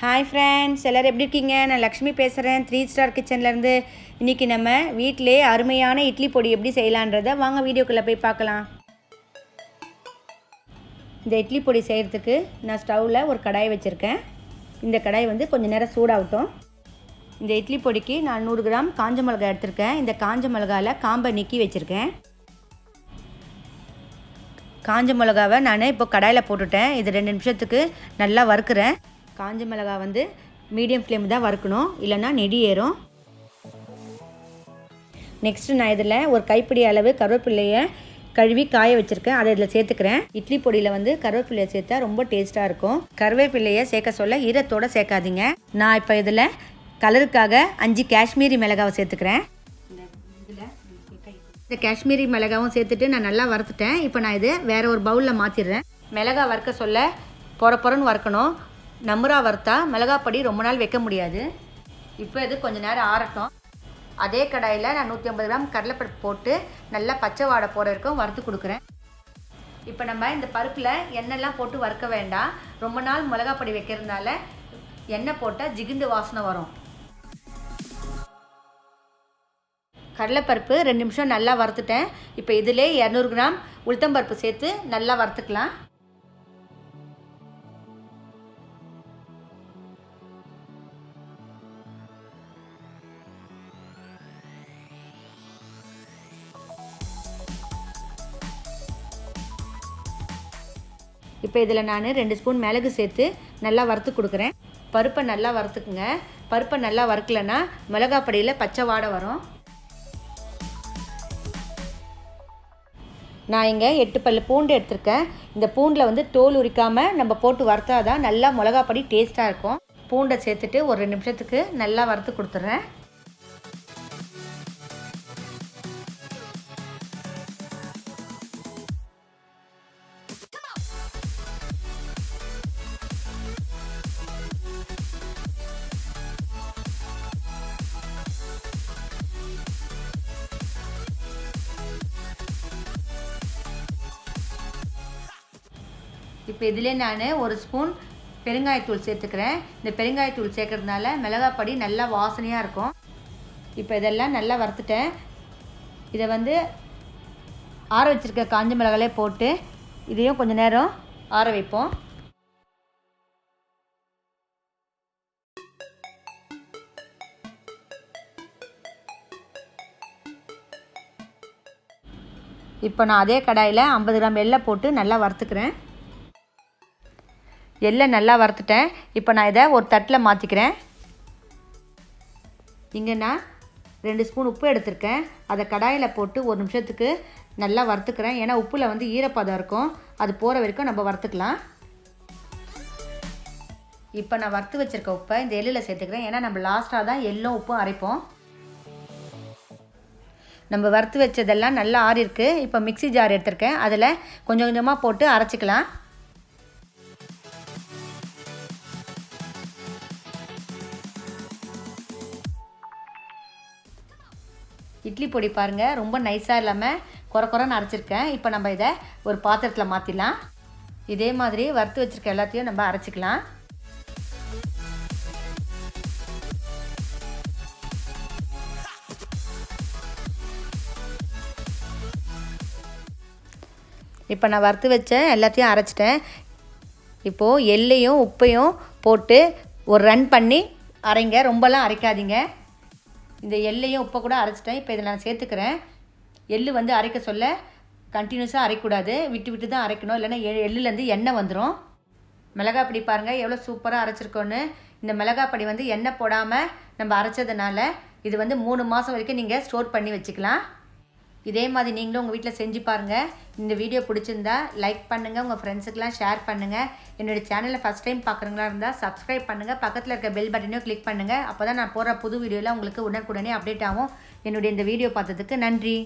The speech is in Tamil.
ஹாய் ஃப்ரெண்ட்ஸ், எல்லோரும் எப்படி இருக்கீங்க? நான் லக்ஷ்மி பேசுகிறேன், 3 ஸ்டார் கிச்சன்லேருந்து. இன்றைக்கி நம்ம வீட்டிலே அருமையான இட்லி பொடி எப்படி செய்யலான்றதை வாங்க வீடியோக்குள்ளே போய் பார்க்கலாம். இந்த இட்லி பொடி செய்கிறதுக்கு நான் ஸ்டவ்வில் ஒரு கடாய் வச்சுருக்கேன். இந்த கடாய் கொஞ்சம் நேரம் சூடாகட்டும். இந்த இட்லி பொடிக்கு நான் 100 கிராம் காஞ்ச மிளகாய் எடுத்திருக்கேன். இந்த காஞ்ச மிளகாயில் காம்பை நீக்கி வச்சுருக்கேன். காஞ்ச மிளகாவை நான் இப்போ கடாயில் போட்டுட்டேன். இது 2 நிமிஷத்துக்கு நல்லா வறுக்கிறேன். காஞ்ச மிளகாய் மீடியம் ஃப்ளேம் தான் வறுக்கணும், இல்லைன்னா நெடி ஏறும். நெக்ஸ்ட்டு நான் இதில் ஒரு கைப்பிடி அளவு கருவேப்பிலையை கழுவி காய வச்சுருக்கேன். அதை இதில் சேர்த்துக்கிறேன். இட்லி பொடியில் கருவேப்பிலையை சேர்த்தா ரொம்ப டேஸ்ட்டாக இருக்கும். கருவேப்பிலையை சேர்க்க சொல்ல ஈரத்தோடு சேர்க்காதீங்க. நான் இப்போ இதில் கலருக்காக 5 காஷ்மீரி மிளகாவை சேர்த்துக்கிறேன். இந்த காஷ்மீரி மிளகாவும் சேர்த்துட்டு நான் நல்லா வறுத்துட்டேன். இப்போ நான் இது வேறு ஒரு பவுலில் மாற்றிடுறேன். மிளகாய் வறுக்க சொல்ல பொறன்னு வறுக்கணும். நம்புறா வறுத்தா மிளகாய் பொடி ரொம்ப நாள் வைக்க முடியாது. இப்போ இது கொஞ்சம் நேரம் ஆறட்டும். அதே கடாயில் நான் 150 கிராம் கடலைப்பருப்பு போட்டு நல்லா பச்சை வாடை போகிற வரைக்கும் வறுத்து கொடுக்குறேன். இப்போ நம்ம இந்த பருப்பில் எண்ணெய்லாம் போட்டு வறுக்க வேண்டாம். ரொம்ப நாள் மிளகாய் பொடி வைக்கிறதுனால எண்ணெய் போட்டால் ஜிகுண்டு வாசனை வரும். கடலைப்பருப்பு 2 நிமிஷம் நல்லா வறுத்துட்டேன். இப்போ இதிலே 200 கிராம் உளுத்தம்பருப்பு சேர்த்து நல்லா வறுத்துக்கலாம். இப்போ இதில் நான் 2 ஸ்பூன் மிளகு சேர்த்து நல்லா வறுத்து கொடுக்குறேன். பருப்பை நல்லா வறுத்துக்குங்க. பருப்பை நல்லா வறுக்கலைன்னா மிளகாய் பொடியில் பச்சை வாடை வரும். நான் இங்கே 8 பல் பூண்டு எடுத்திருக்கேன். இந்த பூண்டில் தோல் உரிக்காமல் நம்ம போட்டு வறுத்தா தான் நல்லா மிளகாய் பொடி டேஸ்ட்டாக இருக்கும். பூண்டை சேர்த்துட்டு ஒரு 2 நிமிஷத்துக்கு நல்லா வறுத்து கொடுத்துட்றேன். இப்போ இதிலே நான் 1 ஸ்பூன் பெருங்காயத்தூள் சேர்த்துக்கிறேன். இந்த பெருங்காயத்தூள் சேர்க்கறதுனால மிளகாய் பொடி நல்லா வாசனையாக இருக்கும். இப்போ இதெல்லாம் நல்லா வறுத்துட்டேன். இதை ஆற வச்சுருக்க காஞ்ச மிளகாயே போட்டு இதையும் கொஞ்சம் நேரம் ஆற வைப்போம். இப்போ நான் அதே கடாயில் 50 கிராம் எள்ளை போட்டு நல்லா வறுத்துக்கிறேன். எள்ளை நல்லா வறுத்துட்டேன். இப்போ நான் இதை ஒரு தட்டில் மாற்றிக்கிறேன். இங்கே நான் 2 ஸ்பூன் உப்பு எடுத்திருக்கேன். அதை கடாயில் போட்டு 1 நிமிஷத்துக்கு நல்லா வறுத்துக்கிறேன். ஏன்னா உப்பில் ஈரப்பதம் இருக்கும். அது போகிற வரைக்கும் நம்ம வறுத்துக்கலாம். இப்போ நான் வறுத்து வச்சுருக்க உப்பை இந்த எள்ளில் சேர்த்துக்கிறேன். ஏன்னா நம்ம லாஸ்ட்டாக தான் எள்ளும் உப்பும் அரைப்போம். நம்ம வறுத்து வச்சதெல்லாம் நல்லா ஆறிருக்கு. இப்போ மிக்ஸி ஜார் எடுத்திருக்கேன். அதில் கொஞ்சம் கொஞ்சமாக போட்டு அரைச்சிக்கலாம். இட்லி பொடி பாருங்கள், ரொம்ப நைஸாக இல்லாமல் குறைன்னு அரைச்சிருக்கேன். இப்போ நம்ம இதை ஒரு பாத்திரத்தில் மாற்றிடலாம். இதே மாதிரி வறுத்து வச்சுருக்க எல்லாத்தையும் நம்ம அரைச்சிக்கலாம். இப்போ நான் வறுத்து வச்ச எல்லாத்தையும் அரைச்சிட்டேன். இப்போது எள்ளையும் உப்பையும் போட்டு ஒரு ரன் பண்ணி அரைங்க. ரொம்பலாம் அரைக்காதீங்க. இந்த எள்ளையும் உப்பை கூட அரைச்சிட்டேன். இப்போ இதில் நான் சேர்த்துக்கிறேன். எள்ளு அரைக்க சொல்ல கண்டினியூஸாக அரைக்கூடாது, விட்டு விட்டு தான் அரைக்கணும், இல்லைன்னா எள்ளுலேருந்து எண்ணெய் வந்துடும். மிளகாய் பொடி பாருங்கள் எவ்வளோ சூப்பராக அரைச்சிருக்கோன்னு. இந்த மிளகாய் பொடி எண்ணெய் போடாமல் நம்ம அரைச்சதுனால இது 3 மாதம் வரைக்கும் நீங்கள் ஸ்டோர் பண்ணி வச்சுக்கலாம். இதே மாதிரி நீங்களும் உங்கள் வீட்டில் செஞ்சு பாருங்கள். இந்த வீடியோ பிடிச்சிருந்தா லைக் பண்ணுங்கள், உங்கள் ஃப்ரெண்ட்ஸுக்கெலாம் ஷேர் பண்ணுங்கள். என்னுடைய சேனலை ஃபஸ்ட் டைம் பார்க்குறீங்களா இருந்தால் சப்ஸ்கிரைப் பண்ணுங்கள். பக்கத்தில் இருக்க பெல் பட்டனையும் கிளிக் பண்ணுங்கள். அப்போ தான் நான் போடுற புது வீடியோவில் உங்களுக்கு உடனுக்குடனே அப்டேட் ஆகும். என்னுடைய இந்த வீடியோ பார்த்ததுக்கு நன்றி.